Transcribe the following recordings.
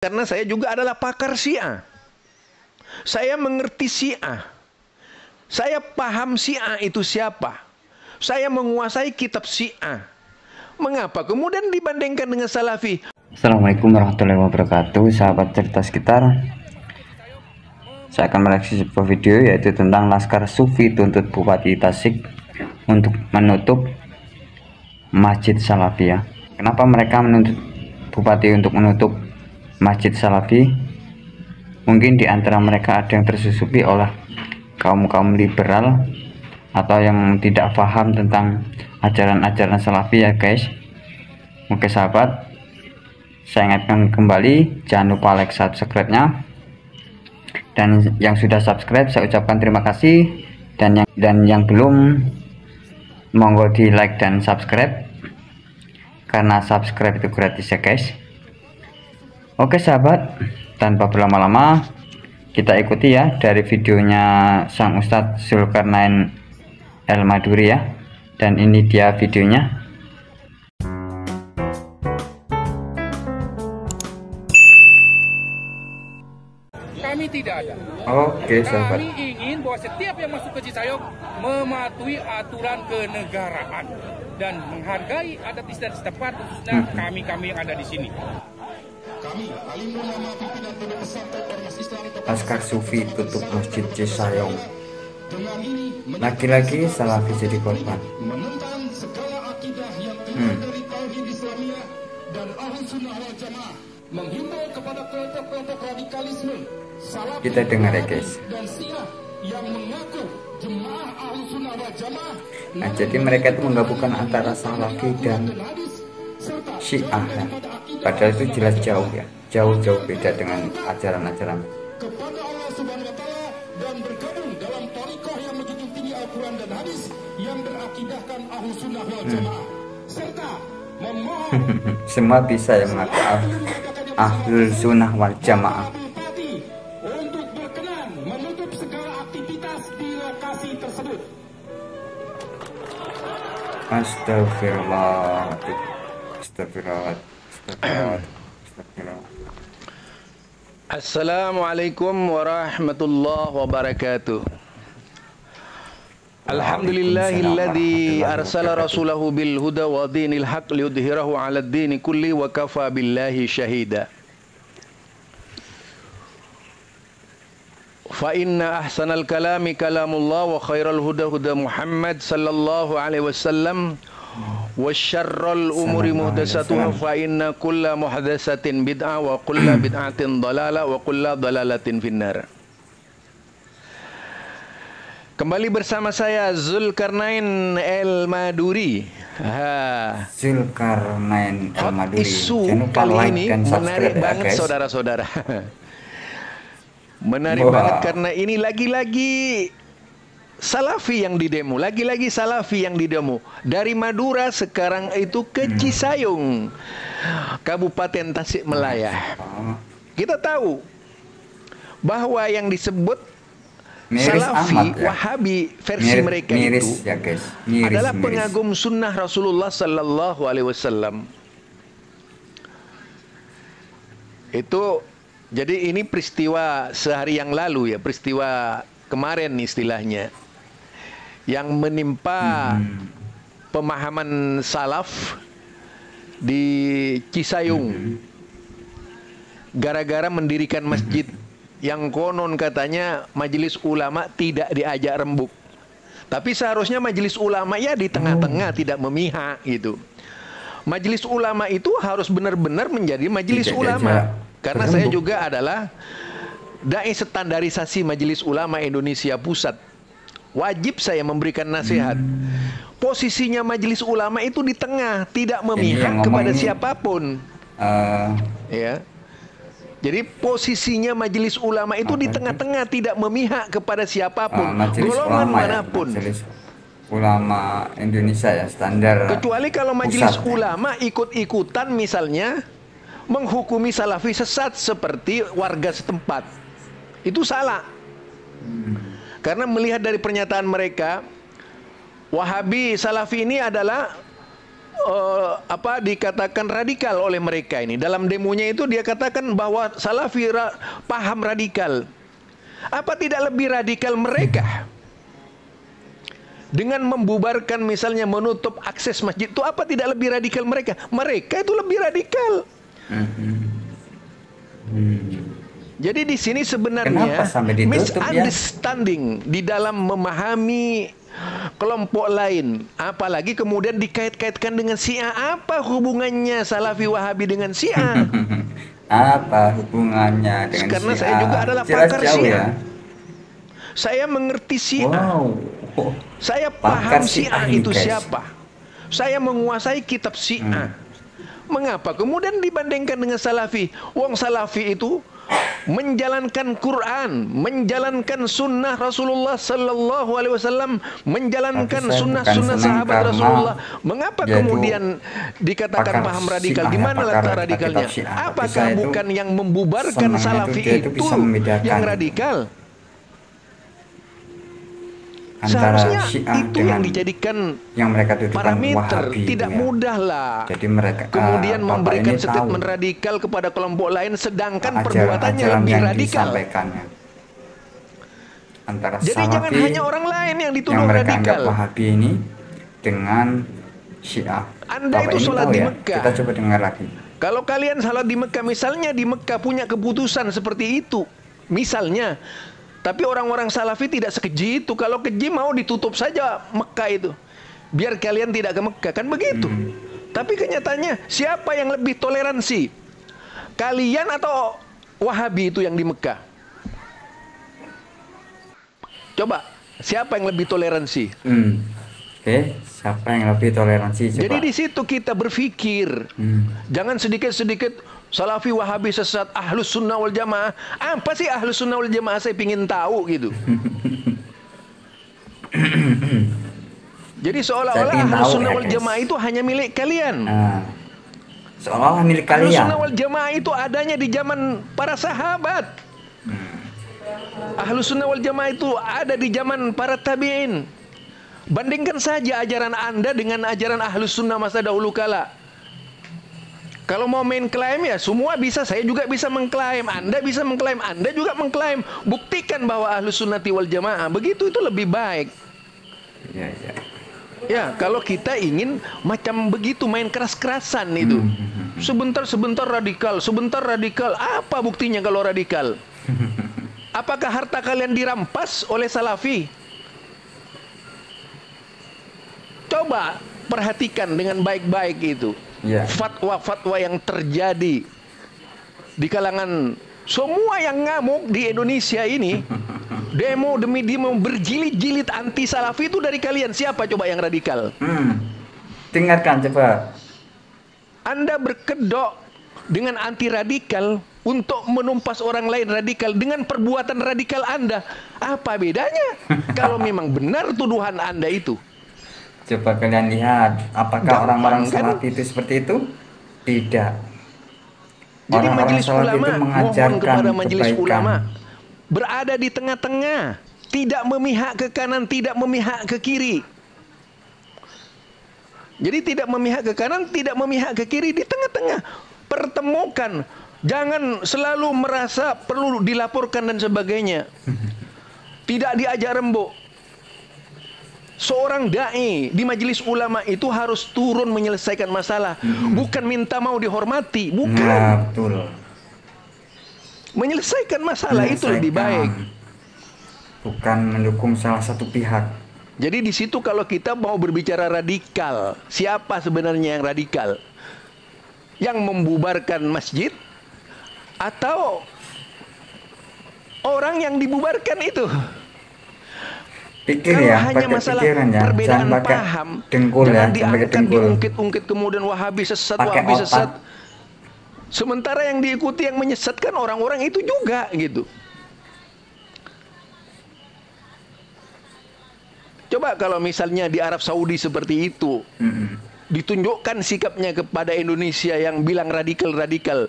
Karena saya juga adalah pakar Syiah. Saya mengerti Syiah. Saya paham Syiah itu siapa. Saya menguasai kitab Syiah. Mengapa kemudian dibandingkan dengan Salafi? Assalamualaikum warahmatullahi wabarakatuh, sahabat cerita sekitar. Saya akan mereaksi sebuah video yaitu tentang Laskar Sufi tuntut Bupati Tasik untuk menutup Masjid Salafi ya. Kenapa mereka menuntut Bupati untuk menutup Masjid Salafi? Mungkin di antara mereka ada yang tersusupi oleh kaum liberal atau yang tidak paham tentang ajaran-ajaran Salafi ya guys. Oke sahabat, saya ingatkan kembali, jangan lupa like, subscribe-nya, dan yang sudah subscribe saya ucapkan terima kasih, dan yang belum, monggo di like dan subscribe karena subscribe itu gratis ya guys. Oke sahabat, tanpa berlama-lama kita ikuti ya dari videonya sang Ustadz Zulkarnain El-Maduri ya, dan ini dia videonya. Kami tidak ada. Oke sahabat. Kami ingin bahwa setiap yang masuk ke Cisayong mematuhi aturan kenegaraan dan menghargai adat istiadat setempat, khususnya kami yang ada di sini. Laskar Sufi tutup Masjid Cisayong. Lagi-lagi Salafi jadi korban. Menentang segala akidah yang keluar dari tauhid Islamiyah dan Ahlus Sunnah wal Jamaah, menghimbau kepada kelompok-kelompok radikalisme Salafi Kita dengar ya guys. dan Syiah yang mengaku jemaah Ahlus Sunnah wal Jamaah. Nah, jadi mereka itu menggabungkan antara Salafi dan Syiah ya. Padahal itu jelas jauh ya, jauh-jauh beda dengan ajaran-ajaran kepada Allah Subhanahu wa taala dan bergabung dalam thariqah yang menjunjung tinggi Al-Qur'an dan hadis yang berakidahkan Ahlus Sunnah wal Jamaah, serta memohon semua bisa yang mengaku Ahlul Sunnah wal Jamaah. Bupati untuk berkenan menutup segala aktivitas di lokasi tersebut. Astagfirullah, astagfirullah, astagfirullah, astagfirullah. Assalamualaikum warahmatullahi wabarakatuh. Alhamdulillahilladzi arsala rasulahu bil huda wa dinil haq liyudhhirahu 'alad dini kulli wa kafa billahi syahida. Fa inna ahsanal kalami kalamullah wa khairal huda huda Muhammad sallallahu alaihi wasallam wa syarrul umuri muhdatsatuha fa inna kulla muhdatsatin bid'ah wa kulla bid'atin dhalalah wa kulla dhalalatin finnar. Kembali bersama saya Zulkarnain El-Maduri. Zulkarnain El-Maduri. Isu Jangan lupa kali like ini dan subscribe menarik ya, banget guys. saudara-saudara. Menarik banget karena ini lagi-lagi Salafi yang didemo, lagi-lagi Salafi yang didemo. Dari Madura sekarang itu ke Cisayong, Kabupaten Tasikmalaya. Kita tahu bahwa yang disebut Miris Salafi amat, ya. Wahabi versi mereka miris, itu ya guys. Miris, adalah miris. pengagum sunnah Rasulullah Sallallahu Alaihi Wasallam. Itu jadi ini peristiwa sehari yang lalu ya, peristiwa kemarin istilahnya, yang menimpa pemahaman salaf di Cisayong gara-gara mendirikan masjid yang konon katanya majelis ulama tidak diajak rembuk. Tapi seharusnya majelis ulama ya di tengah-tengah, tidak memihak gitu. Majelis ulama itu harus benar-benar menjadi majelis ulama. Karena saya juga adalah dai standarisasi Majelis Ulama Indonesia Pusat. Wajib saya memberikan nasihat. Posisinya Majelis Ulama itu di tengah, tidak memihak kepada siapapun. Ya. Jadi posisinya Majelis Ulama itu di tengah-tengah, tidak memihak kepada siapapun, golongan manapun. Majelis Ulama Indonesia ya, standar. Kecuali kalau Majelis Ulama ikut-ikutan misalnya menghukumi Salafi sesat seperti warga setempat, itu salah. Karena melihat dari pernyataan mereka, Wahabi Salafi ini adalah dikatakan radikal oleh mereka ini. Dalam demonya itu dia katakan bahwa Salafi paham radikal. Apa tidak lebih radikal mereka? Dengan membubarkan misalnya menutup akses masjid itu, apa tidak lebih radikal mereka? Mereka itu lebih radikal. Jadi di sini sebenarnya misunderstanding di dalam memahami kelompok lain, apalagi kemudian dikait-kaitkan dengan Syiah. Apa hubungannya Salafi Wahabi dengan Syiah? Apa hubungannya dengan Karena Syiah? saya juga adalah pakar Syiah. Saya mengerti Syiah. Saya paham Syiah itu siapa. Saya menguasai kitab Syiah. Mengapa kemudian dibandingkan dengan Salafi? Wong Salafi itu menjalankan Quran, menjalankan sunnah Rasulullah Sallallahu Alaihi Wasallam, menjalankan sunnah-sunnah sahabat Rasulullah. Mengapa kemudian dikatakan paham radikal? Di mana letak radikalnya? Apakah bukan yang membubarkan Salafi itu yang radikal? Antara Seharusnya Syiah itu yang dijadikan yang mereka tuduhkan parameter. Wahabi. Tidak mudah lah. Jadi mereka kemudian memberikan statement radikal kepada kelompok lain, sedangkan perbuatannya lebih radikal. Antara jadi Salafi jangan hanya orang lain yang dituduh yang mereka radikal. Anggap Wahabi ini dengan Syiah. Anda itu sholat di Mekah. Kita coba dengar lagi. Kalau kalian sholat di Mekah, misalnya di Mekah punya keputusan seperti itu, misalnya. Tapi orang-orang Salafi tidak sekeji itu. Kalau keji mau ditutup saja Mekah itu, biar kalian tidak ke Mekah, kan begitu. Tapi kenyataannya siapa yang lebih toleransi? Kalian atau Wahabi itu yang di Mekah? Coba, siapa yang lebih toleransi? Oke, siapa yang lebih toleransi? Coba. Jadi di situ kita berpikir, jangan sedikit-sedikit Salafi Wahabi sesat, Ahlus Sunnah wal Jamaah. Apa sih Ahlus Sunnah wal Jamaah? Saya pingin tahu gitu. Jadi seolah-olah Ahlus Sunnah wal Jamaah itu hanya milik kalian. Seolah-olah milik kalian. Ahlus Sunnah wal Jamaah itu adanya di zaman para sahabat. Ahlus Sunnah wal Jamaah itu ada di zaman para tabi'in. Bandingkan saja ajaran Anda dengan ajaran Ahlus Sunnah masa dahulu kala. Kalau mau main klaim ya semua bisa, saya juga bisa mengklaim, Anda bisa mengklaim, Anda juga mengklaim. Buktikan bahwa Ahlus Sunnati wal Jamaah, begitu itu lebih baik. Ya, kalau kita ingin macam begitu main keras-kerasan itu. Sebentar-sebentar radikal, sebentar radikal. Apa buktinya kalau radikal? Apakah harta kalian dirampas oleh Salafi? Coba perhatikan dengan baik-baik itu. Fatwa-fatwa yang terjadi di kalangan semua yang ngamuk di Indonesia ini, demo demi demo berjilid-jilid anti Salafi itu dari kalian. Siapa coba yang radikal? Dengarkan coba. Anda berkedok dengan anti radikal untuk menumpas orang lain radikal dengan perbuatan radikal Anda. Apa bedanya? Kalau memang benar tuduhan Anda itu. Coba kalian lihat, apakah orang-orang Salafi itu seperti itu? Tidak. Jadi majelis ulama mohon kepada majelis kebaikan. ulama berada di tengah-tengah, tidak memihak ke kanan, tidak memihak ke kiri. Jadi tidak memihak ke kanan, tidak memihak ke kiri, di tengah-tengah. Pertemukan, jangan selalu merasa perlu dilaporkan dan sebagainya. Tidak diajak rembuk. Seorang dai di majelis ulama itu harus turun menyelesaikan masalah, bukan minta mau dihormati, bukan. Nah, betul. Menyelesaikan masalah itu lebih baik, bukan mendukung salah satu pihak. Jadi di situ kalau kita mau berbicara radikal, siapa sebenarnya yang radikal? Yang membubarkan masjid atau orang yang dibubarkan itu? Pikir kalau ya, hanya masalah perbedaan paham, jangan diangkat diungkit-ungkit kemudian Wahabi sesat, Wahabi sesat. Sementara yang diikuti yang menyesatkan orang-orang itu juga gitu. Coba kalau misalnya di Arab Saudi seperti itu, ditunjukkan sikapnya kepada Indonesia yang bilang radikal-radikal.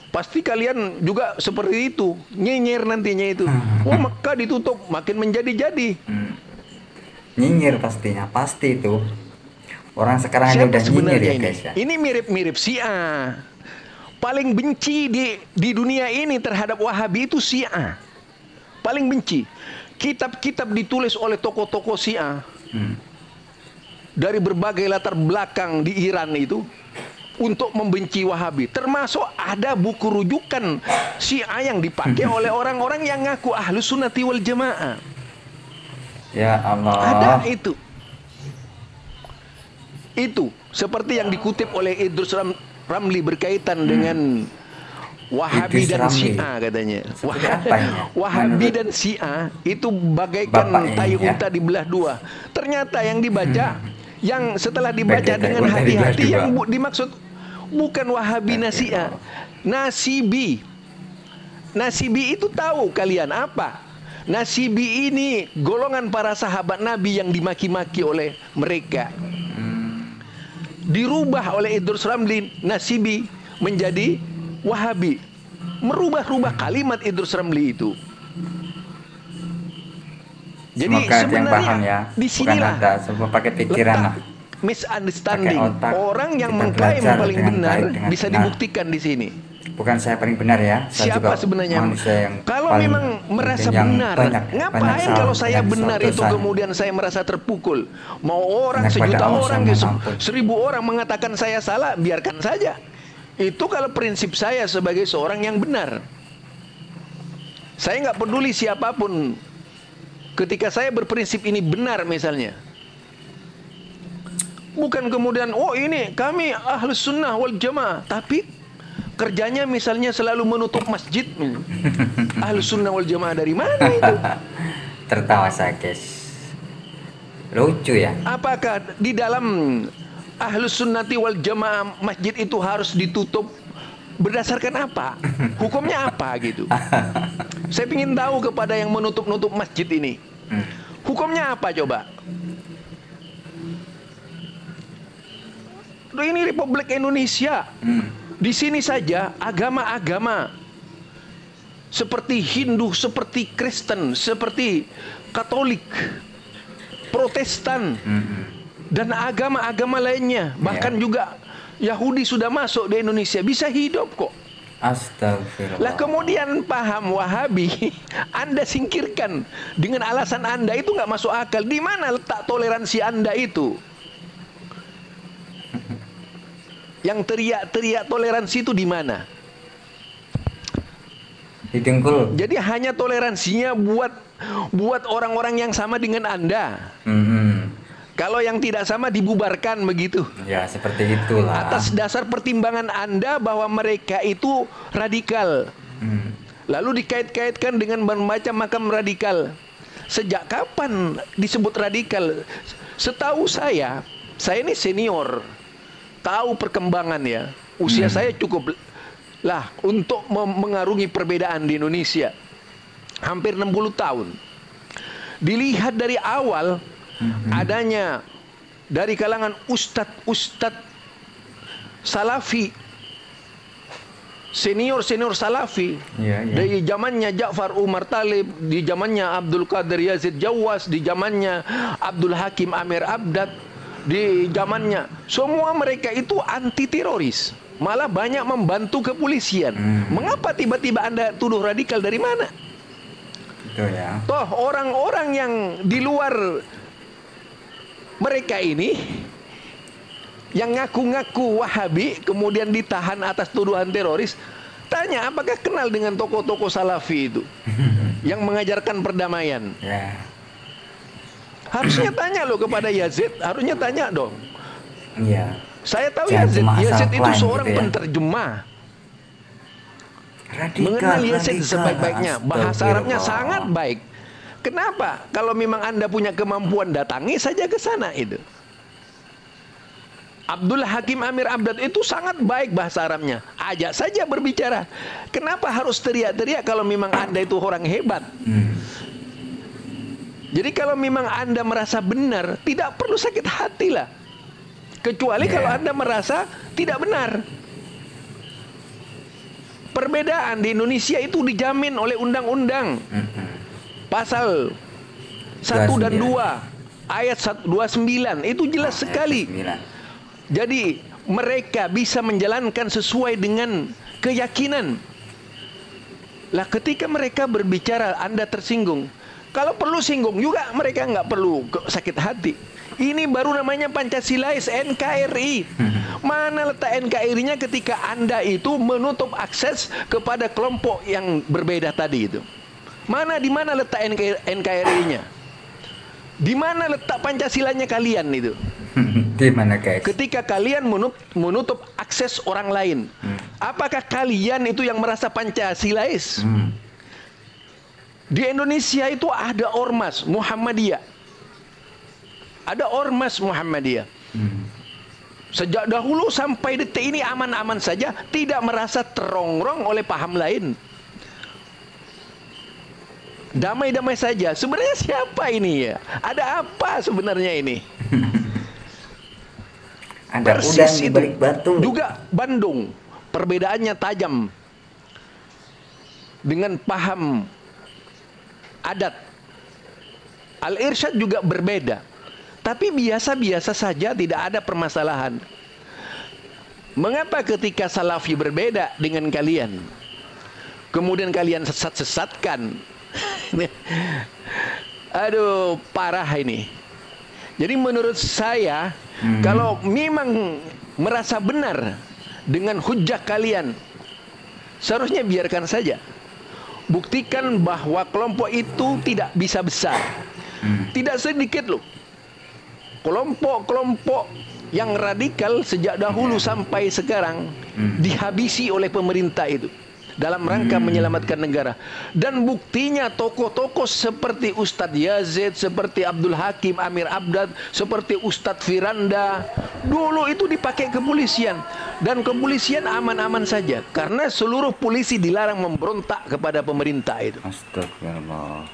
Pasti kalian juga seperti itu, nyinyir nantinya itu. Wah, Mekah ditutup, makin menjadi-jadi. Nyinyir pastinya, pasti itu. Orang sekarang aja Siapa udah nyinyir sebenarnya ya ini? guys ya. Ini mirip-mirip Syiah. Paling benci di dunia ini terhadap Wahabi itu Syiah. Paling benci. Kitab-kitab ditulis oleh tokoh-tokoh Syiah. Dari berbagai latar belakang di Iran itu untuk membenci Wahabi. Termasuk ada buku rujukan Syiah yang dipakai oleh orang-orang yang ngaku Ahlus Sunnati wal Jamaah. Ya Allah. Ada itu. Itu seperti yang dikutip oleh Idrus Ramli berkaitan dengan Wahabi Idrus dan Ramli. Syiah katanya. Seperti apa ini? Wahabi dan Syiah itu bagaikan Bapak ini, tai ya. unta dibelah dua. Ternyata yang dibaca, yang setelah dibaca Bagaikan dengan unta dibelah hati-hati dua. yang dimaksud bukan Wahabi Syiah, Nasibi. Nasibi itu tahu kalian apa? Nasibi ini golongan para sahabat Nabi yang dimaki-maki oleh mereka. Dirubah oleh Idrus Ramli, Nasibi menjadi Wahabi. Merubah-rubah kalimat Idrus Ramli itu. Jadi Semoga ada yang sebenarnya paham ya. di Bukan sinilah ada semua pakai pikiran lah. misunderstanding. Pakai otak. Orang yang Kita mengklaim belajar paling dengan benar baik, dengan bisa benar. dibuktikan di sini. Bukan saya paling benar ya. Saya Siapa juga sebenarnya? manusia yang Kalau paling memang merasa yang benar, banyak ngapain salah kalau saya dengan benar suatu itu dosa. kemudian saya merasa terpukul? Mau orang Hanya sejuta kepada Allah orang, saya mohon ampun. 1000 orang mengatakan saya salah, biarkan saja. Itu kalau prinsip saya sebagai seorang yang benar. Saya nggak peduli siapapun. Ketika saya berprinsip ini benar misalnya. Bukan kemudian, oh ini kami Ahlus Sunnah wal Jamaah, tapi kerjanya misalnya selalu menutup masjid. Ahlus Sunnah wal Jamaah dari mana itu? Tertawa saya guys. Lucu ya. Apakah di dalam Ahlus Sunnati wal Jamaah masjid itu harus ditutup berdasarkan apa? Hukumnya apa gitu? Saya ingin tahu kepada yang menutup-nutup masjid ini. Hukumnya apa coba? Ini Republik Indonesia. Di sini saja agama-agama seperti Hindu, seperti Kristen, seperti Katolik, Protestan, dan agama-agama lainnya, bahkan juga Yahudi sudah masuk di Indonesia, bisa hidup kok. Astagfirullah. Lah kemudian paham Wahabi Anda singkirkan dengan alasan Anda itu nggak masuk akal. Di mana letak toleransi Anda itu? Yang teriak-teriak toleransi itu di mana? Di dengkul. Jadi hanya toleransinya buat orang-orang yang sama dengan Anda. Kalau yang tidak sama dibubarkan begitu. Ya seperti itulah. Atas dasar pertimbangan Anda bahwa mereka itu radikal. Lalu dikait-kaitkan dengan bermacam-macam radikal. Sejak kapan disebut radikal? Setahu saya ini senior. Tahu perkembangan ya. Usia saya cukup lah untuk mengarungi perbedaan di Indonesia. Hampir 60 tahun. Dilihat dari awal adanya dari kalangan ustadz salafi, senior salafi, dari zamannya Ja'far Umar Talib, di zamannya Abdul Qadir Yazid Jawas, di zamannya Abdul Hakim Amir Abdat, di zamannya semua mereka itu anti teroris, malah banyak membantu kepolisian. Mengapa tiba-tiba Anda tuduh radikal dari mana? Itu ya. Toh orang-orang yang di luar mereka ini yang ngaku-ngaku Wahabi kemudian ditahan atas tuduhan teroris, tanya apakah kenal dengan tokoh-tokoh salafi itu yang mengajarkan perdamaian? Ya. Harusnya tanya loh kepada Yazid, harusnya tanya dong. Iya. Saya tahu Jangan Yazid, cuma asal Yazid itu klaim seorang gitu ya. penterjemah. Radikal, Mengenal Yazid radikal. sebaik-baiknya, bahasa Arabnya Astagfirullah. sangat baik. Kenapa? Kalau memang Anda punya kemampuan, datangi saja ke sana itu. Abdul Hakim Amir Abdat itu sangat baik bahasa Arabnya. Ajak saja berbicara. Kenapa harus teriak-teriak kalau memang Anda itu orang hebat? Jadi kalau memang Anda merasa benar, tidak perlu sakit hati lah. Kecuali kalau Anda merasa tidak benar. Perbedaan di Indonesia itu dijamin oleh undang-undang. Pasal 1 dan 2 ayat 29 itu jelas sekali. 9. Jadi mereka bisa menjalankan sesuai dengan keyakinan. Lah ketika mereka berbicara Anda tersinggung. Kalau perlu singgung juga mereka nggak perlu sakit hati. Ini baru namanya Pancasilais, NKRI. Mana letak NKRI-nya ketika Anda itu menutup akses kepada kelompok yang berbeda tadi itu? Di mana letak NKRI-nya? Di mana letak Pancasilanya kalian itu? Di mana guys? Ketika kalian menutup akses orang lain, apakah kalian itu yang merasa Pancasilais? Di Indonesia itu ada ormas Muhammadiyah. Ada ormas Muhammadiyah. Sejak dahulu sampai detik ini aman-aman saja, tidak merasa terongrong oleh paham lain. Damai-damai saja. Sebenarnya siapa ini ya? Ada apa sebenarnya ini? Ada udang di balik batu. Juga Bandung, perbedaannya tajam dengan paham adat. Al-Irsyad juga berbeda, tapi biasa-biasa saja, tidak ada permasalahan. Mengapa ketika Salafi berbeda dengan kalian, kemudian kalian sesat-sesatkan? Aduh, parah ini. Jadi menurut saya, kalau memang merasa benar dengan hujah kalian, seharusnya biarkan saja. Buktikan bahwa kelompok itu tidak bisa besar. Tidak sedikit loh kelompok-kelompok yang radikal sejak dahulu sampai sekarang dihabisi oleh pemerintah itu dalam rangka menyelamatkan negara. Dan buktinya tokoh-tokoh seperti Ustadz Yazid, seperti Abdul Hakim Amir Abdad, seperti Ustadz Firanda dulu itu dipakai kepolisian, dan kepolisian aman-aman saja karena seluruh polisi dilarang memberontak kepada pemerintah itu. Astagfirullah.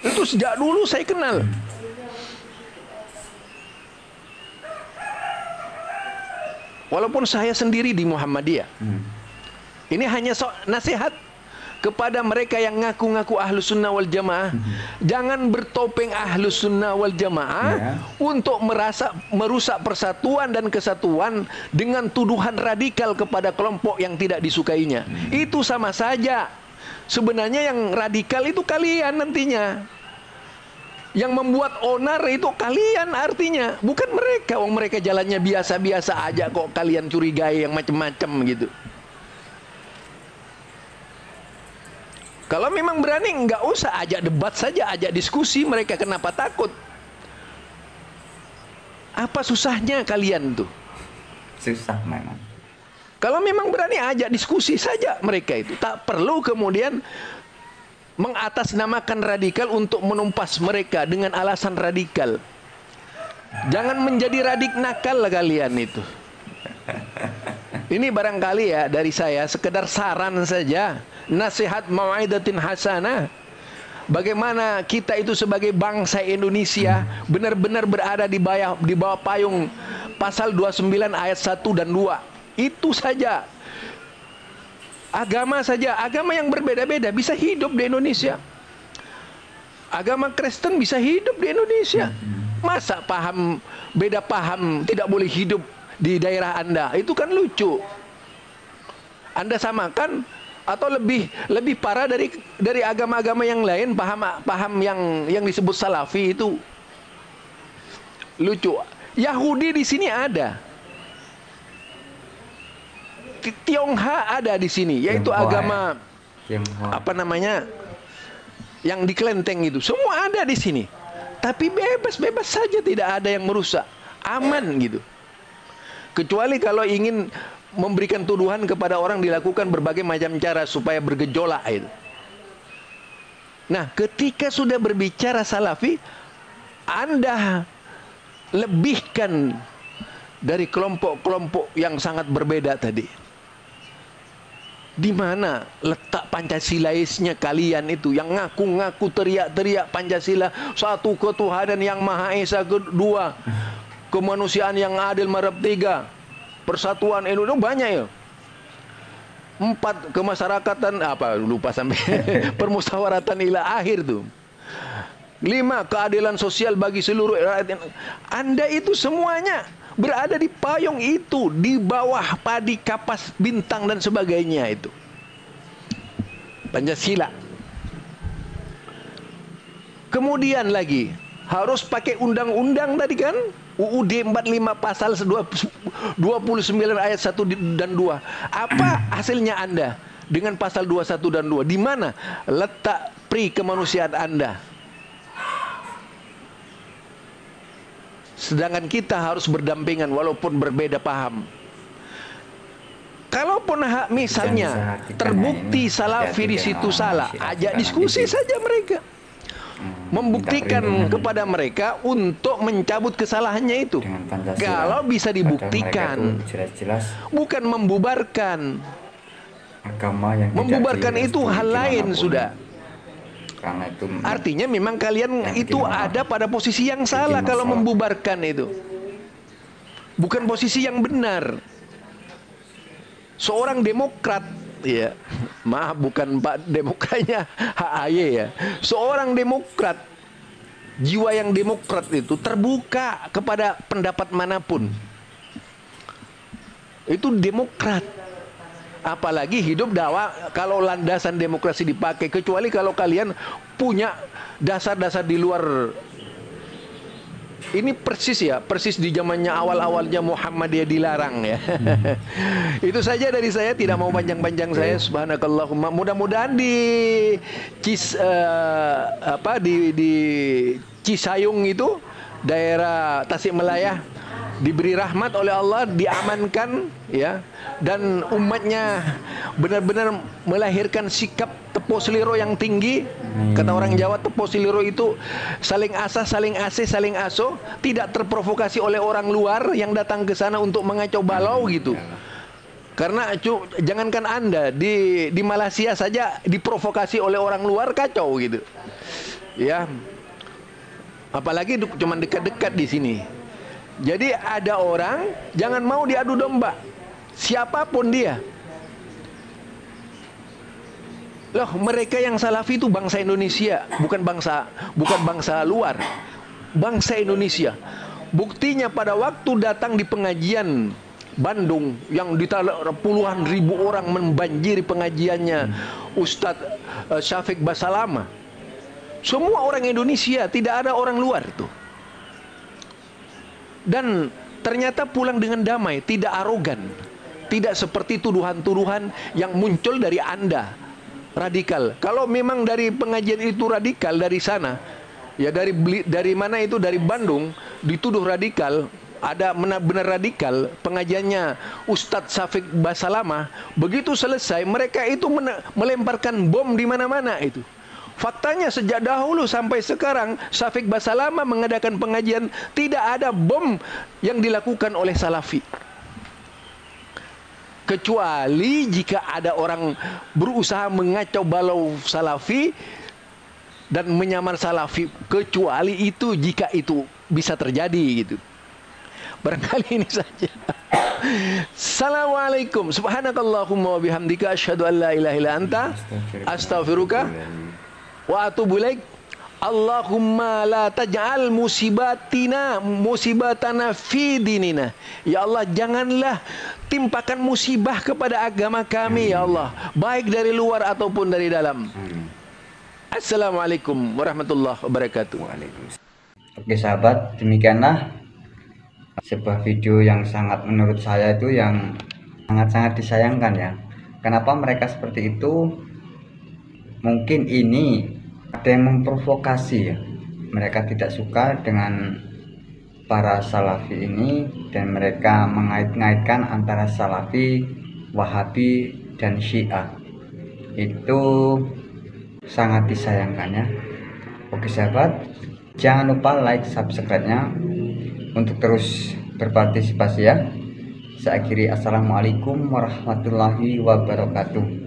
Itu sejak dulu saya kenal. Walaupun saya sendiri di Muhammadiyah. Ini hanya nasihat kepada mereka yang ngaku-ngaku Ahlus Sunnah wal Jamaah. Jangan bertopeng Ahlus Sunnah wal Jamaah untuk merusak persatuan dan kesatuan dengan tuduhan radikal kepada kelompok yang tidak disukainya. Itu sama saja. Sebenarnya yang radikal itu kalian nantinya. Yang membuat onar itu kalian artinya, bukan mereka. Wong mereka jalannya biasa-biasa aja kok kalian curigai yang macam-macam gitu. Kalau memang berani, nggak usah ajak debat saja, ajak diskusi. Mereka kenapa takut? Apa susahnya kalian tuh? Susah memang. Kalau memang berani, ajak diskusi saja mereka itu. Tak perlu kemudian mengatasnamakan radikal untuk menumpas mereka dengan alasan radikal. Jangan menjadi radik nakal lah kalian itu. Ini barangkali ya dari saya sekedar saran saja, nasihat mau'idatin hasanah. Bagaimana kita itu sebagai bangsa Indonesia benar-benar berada di bawah payung pasal 29 ayat 1 dan 2. Itu saja. Agama saja, agama yang berbeda-beda bisa hidup di Indonesia. Agama Kristen bisa hidup di Indonesia. Masa beda paham tidak boleh hidup di daerah Anda? Itu kan lucu. Anda samakan atau lebih parah dari agama-agama yang lain, paham yang disebut Salafi itu lucu. Yahudi di sini ada. Tionghoa ada di sini, yaitu agama apa namanya yang di kelenteng itu. Semua ada di sini. Tapi bebas-bebas saja, tidak ada yang merusak. Aman gitu. Kecuali kalau ingin memberikan tuduhan kepada orang, dilakukan berbagai macam cara supaya bergejolak itu. Nah, ketika sudah berbicara Salafi, Anda lebihkan dari kelompok-kelompok yang sangat berbeda tadi. Di mana letak Pancasilaisnya kalian itu yang ngaku-ngaku teriak-teriak Pancasila, satu ketuhanan yang Maha Esa, kedua kemanusiaan yang adil, marab, tiga persatuan Indonesia, banyak ya. 4 kemasyarakatan apa lupa sampai permusyawaratan ila akhir tuh. 5, keadilan sosial bagi seluruh rakyat. Anda itu semuanya berada di payung itu, di bawah padi, kapas, bintang dan sebagainya itu. Pancasila. Kemudian lagi harus pakai undang-undang tadi kan, UUD 45 pasal 29 ayat 1 dan 2. Apa hasilnya Anda dengan pasal 21 dan 2? Di mana letak pri kemanusiaan Anda? Sedangkan kita harus berdampingan walaupun berbeda paham. Kalaupun misalnya terbukti Salafi di situ salah, ajak diskusi saja mereka. Membuktikan kepada mereka untuk mencabut kesalahannya itu. Kalau bisa dibuktikan, bukan membubarkan. Agama yang membubarkan itu hal lain sudah. Karena itu artinya memang kalian itu ada pada posisi yang salah kalau membubarkan itu. Bukan posisi yang benar. Seorang demokrat, ya, maaf bukan Pak Demokratnya HAY ya. Seorang demokrat, jiwa yang demokrat itu terbuka kepada pendapat manapun. Itu demokrat. Apalagi hidup dakwah kalau landasan demokrasi dipakai, kecuali kalau kalian punya dasar-dasar di luar. Ini persis ya, persis di zamannya awal-awalnya Muhammadiyah dilarang ya. Itu saja dari saya, tidak mau panjang-panjang saya. Subhanakallahumma. Mudah-mudahan di Cisayung itu, daerah Tasikmalaya, diberi rahmat oleh Allah, diamankan ya, dan umatnya benar-benar melahirkan sikap tepo seliro yang tinggi. Kata orang Jawa, tepo seliro itu saling asah, saling asih, saling aso, tidak terprovokasi oleh orang luar yang datang ke sana untuk mengacau balau gitu. Karena jangankan Anda di Malaysia saja diprovokasi oleh orang luar, kacau gitu. Ya. Apalagi cuma dekat-dekat di sini. Jadi ada orang jangan mau diadu domba, siapapun dia. Loh, mereka yang Salafi itu bangsa Indonesia, bukan bangsa luar. Bangsa Indonesia. Buktinya pada waktu datang di pengajian Bandung yang puluhan ribu orang membanjiri pengajiannya Ustadz Syafiq Basalama. Semua orang Indonesia, tidak ada orang luar tuh. Dan ternyata pulang dengan damai, tidak arogan. Tidak seperti tuduhan-tuduhan yang muncul dari Anda, radikal. Kalau memang dari pengajian itu radikal dari sana, ya dari mana itu, dari Bandung, dituduh radikal, ada benar-benar radikal, pengajiannya Ustadz Syafiq Basalama, begitu selesai mereka itu melemparkan bom di mana-mana itu. Faktanya sejak dahulu sampai sekarang Syafiq Basalama mengadakan pengajian, tidak ada bom yang dilakukan oleh Salafi. Kecuali jika ada orang berusaha mengacau balau Salafi dan menyamar Salafi, kecuali itu, jika itu bisa terjadi gitu. Barangkali ini saja. Assalamualaikum. Subhanakallahumma wa bihamdika asyhadu an la ilaha illa anta astaghfiruka wa atubu ilaik. Allahumma la taj'al musibatana fi dinina. Ya Allah, janganlah timpakan musibah kepada agama kami ya Allah, baik dari luar ataupun dari dalam. Assalamualaikum warahmatullahi wabarakatuh. Oke sahabat, demikianlah sebuah video yang sangat, menurut saya itu yang sangat-sangat disayangkan ya. Kenapa mereka seperti itu? Mungkin ini ada yang memprovokasi ya. Mereka tidak suka dengan para Salafi ini dan mereka mengait-ngaitkan antara Salafi, Wahabi dan Syiah. Itu sangat disayangkan ya. Oke sahabat, jangan lupa like, subscribe-nya untuk terus berpartisipasi ya. Saya akhiri, assalamualaikum warahmatullahi wabarakatuh.